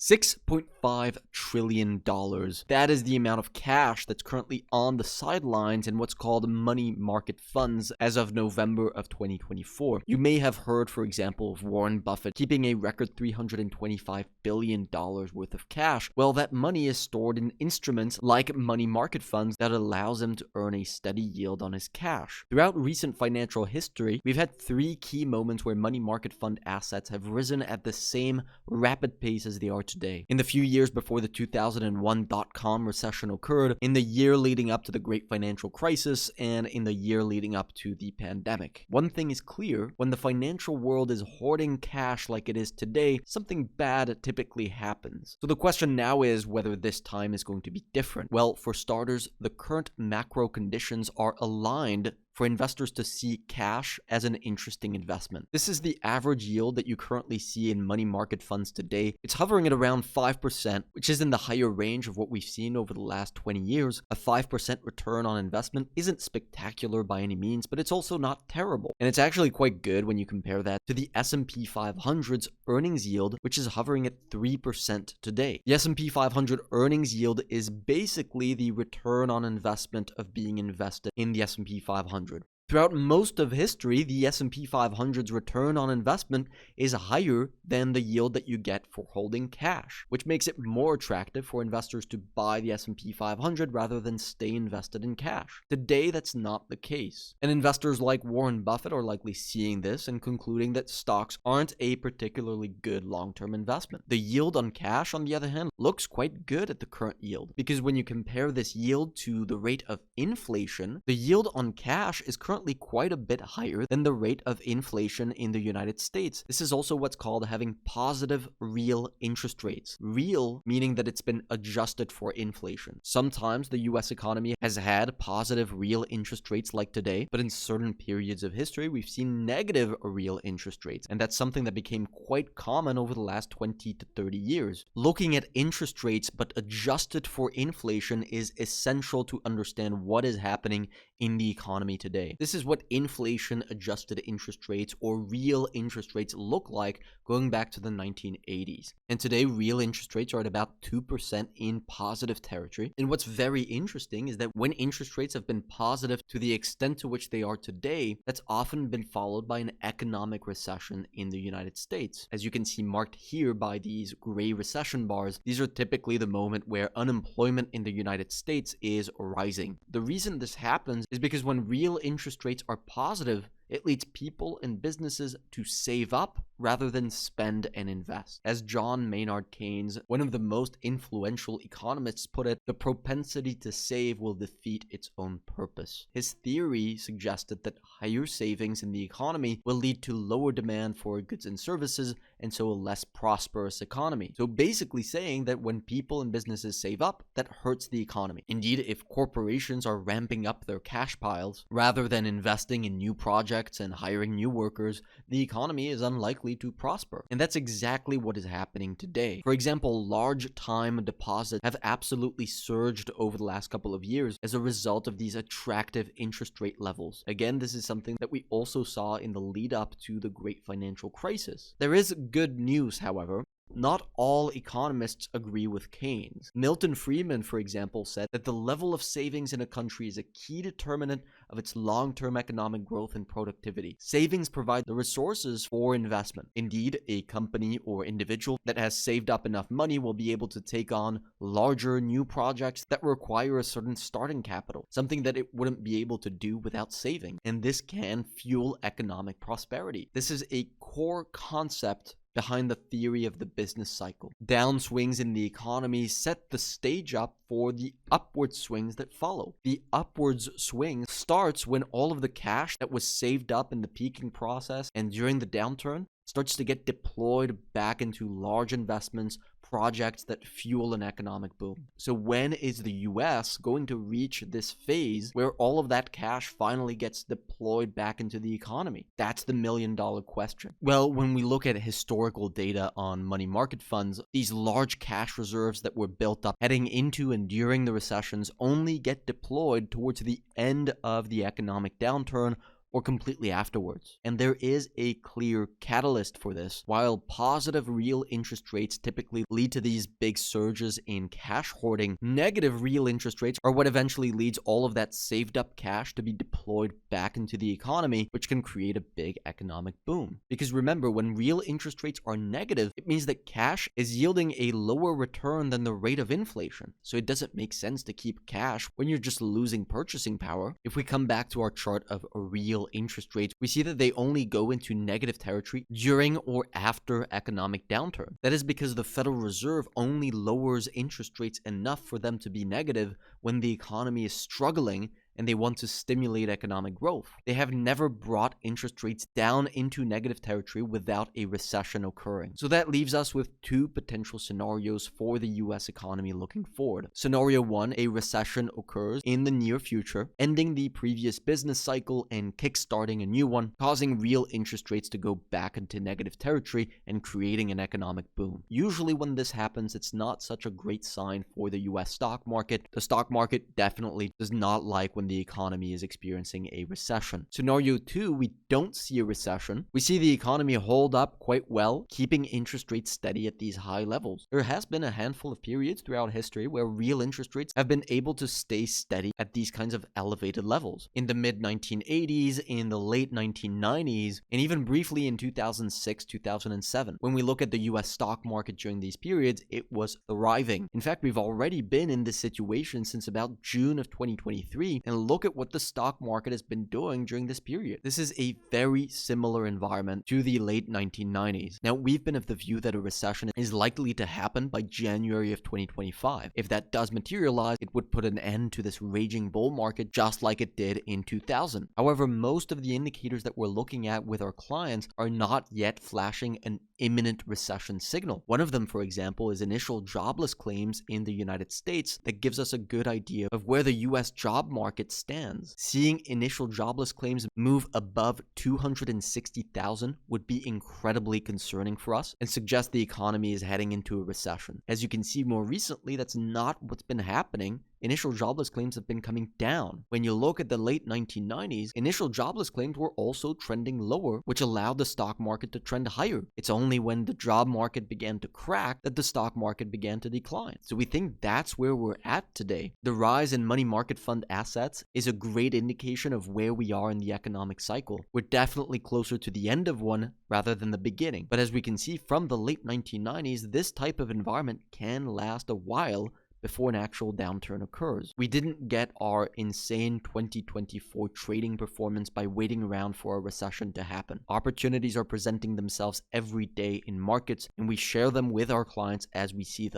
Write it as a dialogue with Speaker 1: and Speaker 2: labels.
Speaker 1: $6.5 trillion. That is the amount of cash that's currently on the sidelines in what's called money market funds as of November of 2024. You may have heard, for example, of Warren Buffett keeping a record $325 billion worth of cash. Well, that money is stored in instruments like money market funds that allows him to earn a steady yield on his cash. Throughout recent financial history, we've had three key moments where money market fund assets have risen at the same rapid pace as they are today. In the few years before the 2001 dot-com recession occurred, in the year leading up to the great financial crisis, and in the year leading up to the pandemic. One thing is clear: when the financial world is hoarding cash like it is today, something bad typically happens. So the question now is whether this time is going to be different. Well, for starters, the current macro conditions are aligned for investors to see cash as an interesting investment. This is the average yield that you currently see in money market funds today. It's hovering at around 5%, which is in the higher range of what we've seen over the last 20 years. A 5% return on investment isn't spectacular by any means, but it's also not terrible. And it's actually quite good when you compare that to the S&P 500's earnings yield, which is hovering at 3% today. The S&P 500 earnings yield is basically the return on investment of being invested in the S&P 500. Throughout most of history, the S&P 500's return on investment is higher than the yield that you get for holding cash, which makes it more attractive for investors to buy the S&P 500 rather than stay invested in cash. Today, that's not the case. And investors like Warren Buffett are likely seeing this and concluding that stocks aren't a particularly good long-term investment. The yield on cash, on the other hand, looks quite good at the current yield, because when you compare this yield to the rate of inflation, the yield on cash is currently quite a bit higher than the rate of inflation in the United States. This is also what's called having positive real interest rates. Real meaning that it's been adjusted for inflation. Sometimes the US economy has had positive real interest rates like today, but in certain periods of history, we've seen negative real interest rates. And that's something that became quite common over the last 20 to 30 years. Looking at interest rates but adjusted for inflation is essential to understand what is happening in the economy today. This is what inflation-adjusted interest rates or real interest rates look like going back to the 1980s. And today, real interest rates are at about 2% in positive territory. And what's very interesting is that when interest rates have been positive to the extent to which they are today, that's often been followed by an economic recession in the United States. As you can see marked here by these gray recession bars, these are typically the moment where unemployment in the United States is rising. The reason this happens is because when real interest rates are positive, it leads people and businesses to save up rather than spend and invest. As John Maynard Keynes, one of the most influential economists, put it, the propensity to save will defeat its own purpose. His theory suggested that higher savings in the economy will lead to lower demand for goods and services, and so a less prosperous economy. So basically saying that when people and businesses save up, that hurts the economy. Indeed, if corporations are ramping up their cash piles rather than investing in new projects and hiring new workers, the economy is unlikely to prosper. And that's exactly what is happening today. For example, large time deposits have absolutely surged over the last couple of years as a result of these attractive interest rate levels. Again, this is something that we also saw in the lead up to the great financial crisis. There is good news, however. Not all economists agree with Keynes. Milton Friedman, for example, said that the level of savings in a country is a key determinant of its long-term economic growth and productivity. Savings provide the resources for investment. Indeed, a company or individual that has saved up enough money will be able to take on larger new projects that require a certain starting capital, something that it wouldn't be able to do without saving. And this can fuel economic prosperity. This is a core concept behind the theory of the business cycle. Downswings in the economy set the stage up for the upward swings that follow. The upwards swing starts when all of the cash that was saved up in the peaking process and during the downturn starts to get deployed back into large investments, projects that fuel an economic boom. So when is the US going to reach this phase where all of that cash finally gets deployed back into the economy? That's the million-dollar question. Well, when we look at historical data on money market funds, these large cash reserves that were built up heading into and during the recessions only get deployed towards the end of the economic downturn or completely afterwards. And there is a clear catalyst for this. While positive real interest rates typically lead to these big surges in cash hoarding, negative real interest rates are what eventually leads all of that saved up cash to be deployed back into the economy, which can create a big economic boom. Because remember, when real interest rates are negative, it means that cash is yielding a lower return than the rate of inflation. So it doesn't make sense to keep cash when you're just losing purchasing power. If we come back to our chart of real interest rates, we see that they only go into negative territory during or after economic downturn. That is because the Federal Reserve only lowers interest rates enough for them to be negative when the economy is struggling and they want to stimulate economic growth. They have never brought interest rates down into negative territory without a recession occurring. So that leaves us with two potential scenarios for the US economy looking forward. Scenario 1, a recession occurs in the near future, ending the previous business cycle and kickstarting a new one, causing real interest rates to go back into negative territory and creating an economic boom. Usually when this happens, it's not such a great sign for the US stock market. The stock market definitely does not like when the economy is experiencing a recession. Scenario 2, we don't see a recession. We see the economy hold up quite well, keeping interest rates steady at these high levels. There has been a handful of periods throughout history where real interest rates have been able to stay steady at these kinds of elevated levels. In the mid-1980s, in the late 1990s, and even briefly in 2006, 2007. When we look at the US stock market during these periods, it was thriving. In fact, we've already been in this situation since about June of 2023, and look at what the stock market has been doing during this period. This is a very similar environment to the late 1990s. Now, we've been of the view that a recession is likely to happen by January of 2025. If that does materialize, it would put an end to this raging bull market just like it did in 2000. However, most of the indicators that we're looking at with our clients are not yet flashing an imminent recession signal. One of them, for example, is initial jobless claims in the United States that gives us a good idea of where the US job market stands. Seeing initial jobless claims move above 260,000 would be incredibly concerning for us and suggest the economy is heading into a recession. As you can see more recently, that's not what's been happening. Initial jobless claims have been coming down. When you look at the late 1990s, initial jobless claims were also trending lower, which allowed the stock market to trend higher. It's only when the job market began to crack that the stock market began to decline. So we think that's where we're at today. The rise in money market fund assets is a great indication of where we are in the economic cycle. We're definitely closer to the end of one rather than the beginning. But as we can see from the late 1990s, this type of environment can last a while before an actual downturn occurs. We didn't get our insane 2024 trading performance by waiting around for a recession to happen. Opportunities are presenting themselves every day in markets, and we share them with our clients as we see them.